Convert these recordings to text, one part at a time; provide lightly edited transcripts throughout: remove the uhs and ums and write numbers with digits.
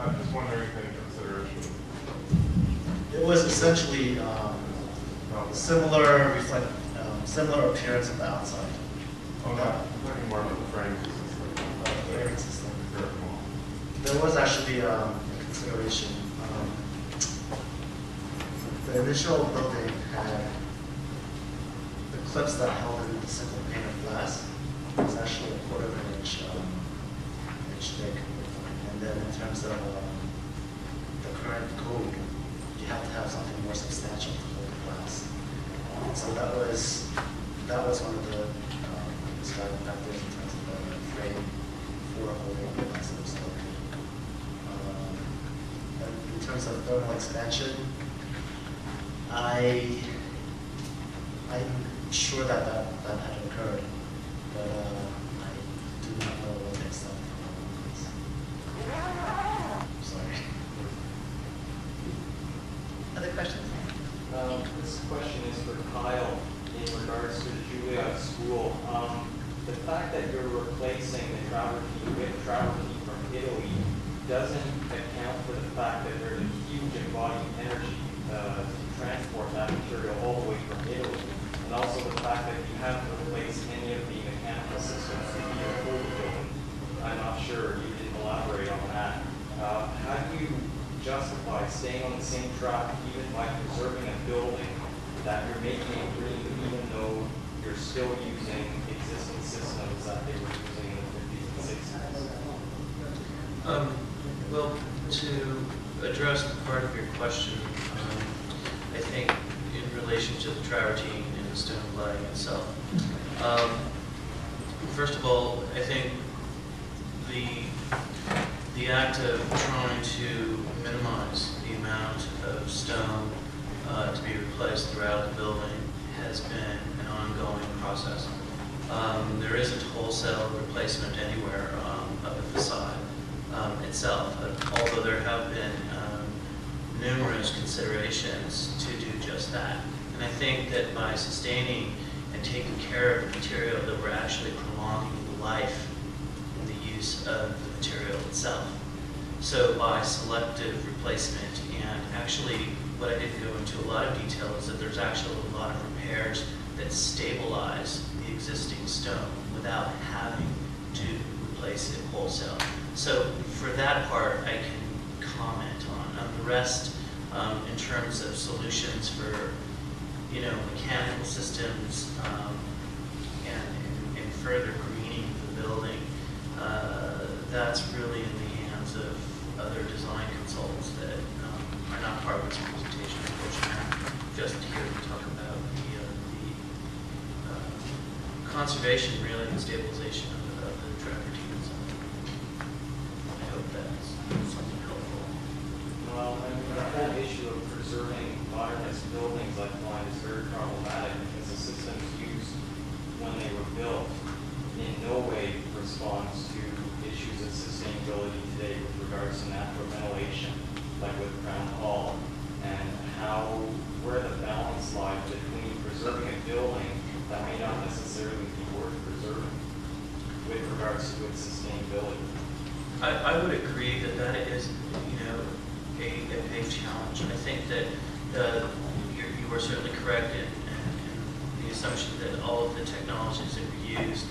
I'm just wondering if any consideration. It was essentially similar similar appearance on the outside. Oh, no, I'm talking more about the framing system. Framing system. There was actually a consideration. The initial building had the clips that held in the single pane of glass. It was actually a quarter of an inch thick. And then in terms of the current code, you have to have something more substantial to hold the glass. So that was one of the deciding factors in terms of the frame for holding the glass that was located. And in terms of thermal expansion, I'm sure that had occurred, but I do not know what the extent is. Sorry. Other questions? This question is for Kyle in regards to the Juilliard School. The fact that you're replacing the travertine with travertine from Italy doesn't account for the fact that there's a huge embodied energy to transport that material all the way from Italy, and also the fact that you haven't replaced any of the mechanical systems to be a full building. I'm not sure, you didn't elaborate on that. How do you justify staying on the same track even by preserving a building that you're making it green, even though you're still using existing systems that they were using in the 50s and 60s? Well, to address part of your question, I think in relation to the travertine and the stone cladding itself, first of all, I think the act of trying to minimize the amount of stone to be replaced throughout the building has been an ongoing process. There isn't wholesale replacement anywhere of the facade itself, although there have been numerous considerations to do just that. And I think that by sustaining and taking care of the material, that we're actually prolonging the life and the use of the material itself. So by selective replacement, and actually what I didn't go into a lot of detail is that there's actually a lot of repairs that stabilize the existing stone without having to replace it wholesale. So for that part, I can comment on. The rest, in terms of solutions for, mechanical systems and further greening the building, that's really in the hands of other design consultants that are not part of this presentation, unfortunately. I'm just here to talk about the conservation, really, and stabilization of the travertine. I hope that's something helpful. Well, I mean, the whole issue of preserving modernist buildings, I find, is very problematic because the systems used when they were built in no way responds to issues of sustainability today with regards to natural ventilation, like with Crown Hall, and where the balance lies between preserving a building that may not necessarily be worth preserving with regards to its sustainability. I would agree that that is, a big challenge. I think that you are certainly correct in the assumption that all of the technologies that were used,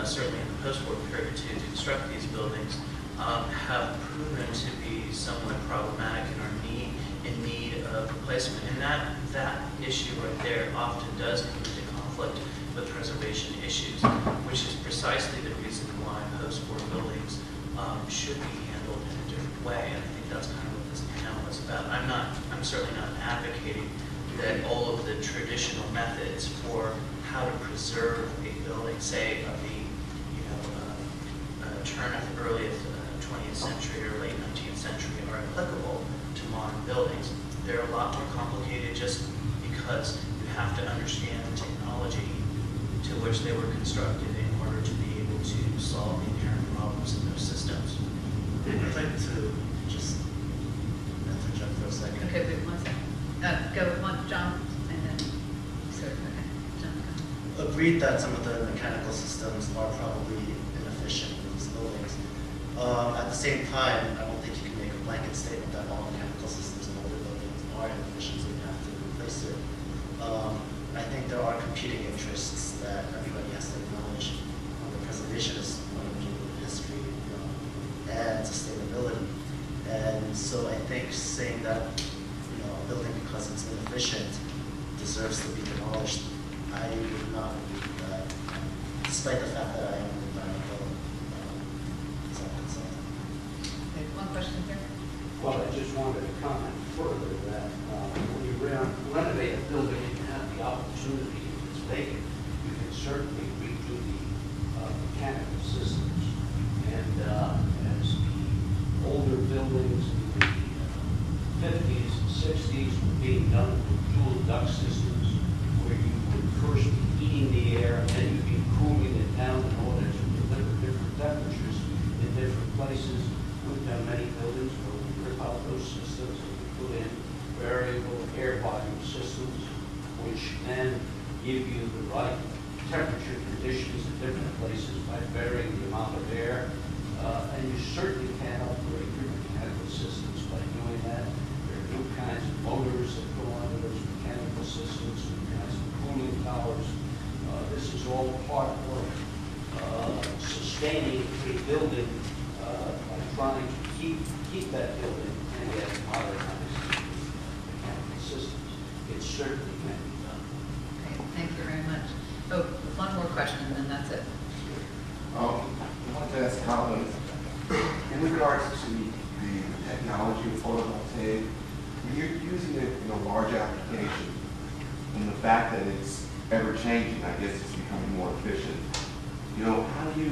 certainly in the post-war period, to construct these buildings, have proven to be somewhat problematic and are in need of replacement. And that issue right there often does come into conflict with preservation issues, which is precisely the reason why post-war buildings should be handled in a different way. And I think that's kind of what this panel is about. I'm certainly not advocating that all of the traditional methods for how to preserve a building, say of the turn of the early 20th century or late 19th century, are applicable to modern buildings. They're a lot more complicated just because you have to understand the technology to which they were constructed in order to be able to solve the inherent problems in those systems. I'd like to just interject for a second. Okay, wait 1 second. Go with John, and then, sorry, okay, John, go. Agreed that some of the mechanical systems are probably inefficient in these buildings. At the same time, I don't think you can make a blanket statement that all mechanical systems in older buildings are inefficient, so you have to replace it. I think there are competing interests that everybody has to acknowledge on the preservationist point of view, history, and sustainability. And so I think saying that a building because it's inefficient deserves to be demolished, I would not agree with that, despite the fact that I am an environmental design consultant. Okay, one question here. Well, I just wanted to comment further that when you renovate a building and you have the opportunity, if it's vacant, you can certainly redo the mechanical systems. And as the older buildings in the 50s and 60s were being done with dual duct systems, where you would first be heating the air and then you'd be cooling it down in order to deliver different temperatures in different places. We've done many buildings where we rip out those systems and we put in variable air volume systems, which then give you the right temperature conditions in different places by varying the amount of air. And you certainly can upgrade your mechanical systems by doing that. There are new kinds of motors that go onto those mechanical systems, new kinds of cooling towers. This is all part of sustaining a building by trying to keep that building and yet modernize mechanical systems. It certainly can be done. Okay, thank you very much. Oh, one more question, and then that's it. I wanted to ask Colin, in regards to the technology of photovoltaic, when you're using it in a large application, and the fact that it's ever changing, I guess it's becoming more efficient. How do you,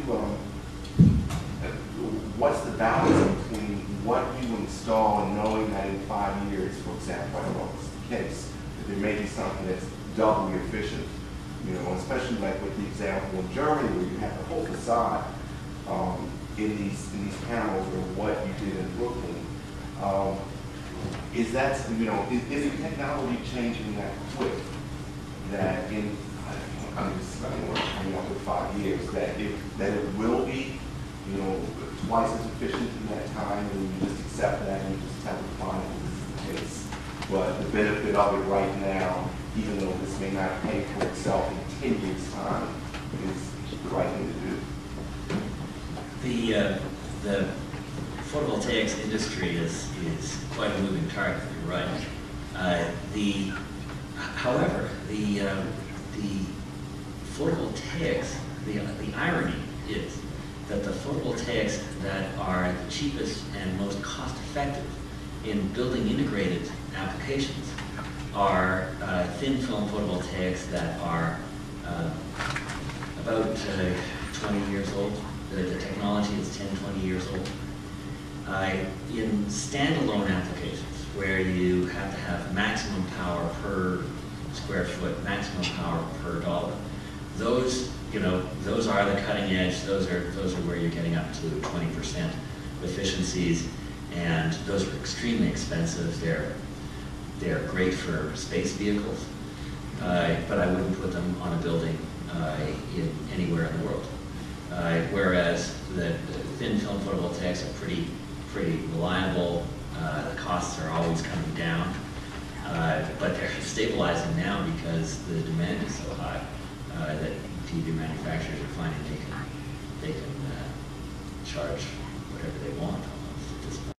what's the balance between what you install and knowing that in 5 years, for example, I don't know if it's the case, that there may be something that's doubly efficient, especially like with the example in Germany where you have the whole facade in these panels or what you did in Brooklyn. Is that, is the technology changing that quick that in, I'm just coming up with 5 years, that it will be, twice as efficient in that time, and you just accept that and you just have to find that this is the case. But the benefit of it right now, even though this may not pay for itself in 10 years' time, is the right thing to do. The photovoltaics industry is quite a moving target, you're right. However, the photovoltaics, the irony is that the photovoltaics that are the cheapest and most cost-effective in building integrated applications are thin film photovoltaics that are about 20 years old. The technology is 10, 20 years old. In standalone applications where you have to have maximum power per square foot, maximum power per dollar, those are the cutting edge. Those are where you're getting up to 20% efficiencies, and those are extremely expensive. They're great for space vehicles, but I wouldn't put them on a building anywhere in the world. Whereas the thin film photovoltaics are pretty reliable. The costs are always coming down, but they're stabilizing now because the demand is so high that TV manufacturers are finding they can charge whatever they want almost at this point.